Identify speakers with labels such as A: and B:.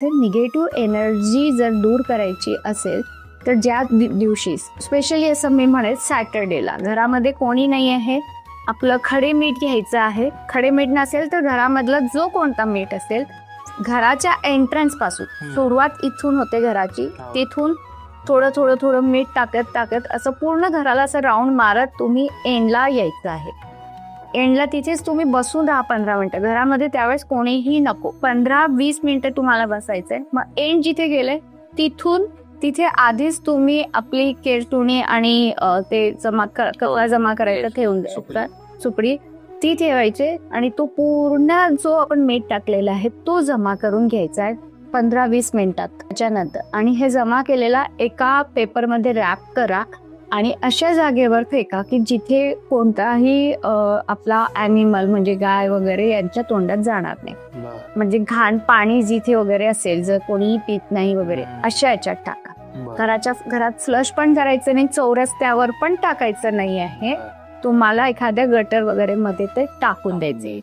A: तर negative energy जर दूर करायची असेल तर ज्या दिवशी स्पेशली असं मी म्हणेल सॅटर्डेला घरामध्ये कोणी नाही आहे, आपलं खडे मीठ घ्यायचं आहे. खडे मीठ नसेल तर घरामधला जो कोणता मीठ असेल, घराच्या एंट्रन्स पासून सुरुवात इथून होते घराची, तिथून थोडं थोडं थोडं मीठ टाकत टाकत असं पूर्ण घराला असं राऊंड मारत तुम्ही एंडला यायचं आहे. एंडला तिथेच तुम्ही बसून राहा 15 मिनिटं. घरामध्ये त्यावेळेस कोणीही नको. 15-20 मिनिटं तुम्हाला बसायचंय. मग एंड जिथे गेले तिथून तिथे आधीच तुम्ही आपली केरटुणी आणि ते कपडा जमा करायला ठेवून द्यायचा, सुपडी ती ठेवायचे आणि तो पूर्ण जो आपण मीठ टाकलेला आहे तो जमा करून घ्यायचा आहे 15-20 मिनिटात. त्याच्यानंतर आणि हे जमा केलेला एका पेपरमध्ये रॅप करा आणि अशा जागेवर फेका की जिथे कोणताही आपला ॲनिमल म्हणजे गाय वगैरे यांच्या तोंडात जाणार नाही. म्हणजे घाण पाणी जिथे वगैरे असेल, जर कोणी पित नाही वगैरे, अशा याच्यात टाका. घरात फ्लश पण करायचं नाही, चौरस्त्यावर पण टाकायचं नाही आहे. तुम्हाला एखाद्या गटर वगैरे मध्ये ते टाकून द्यायचे.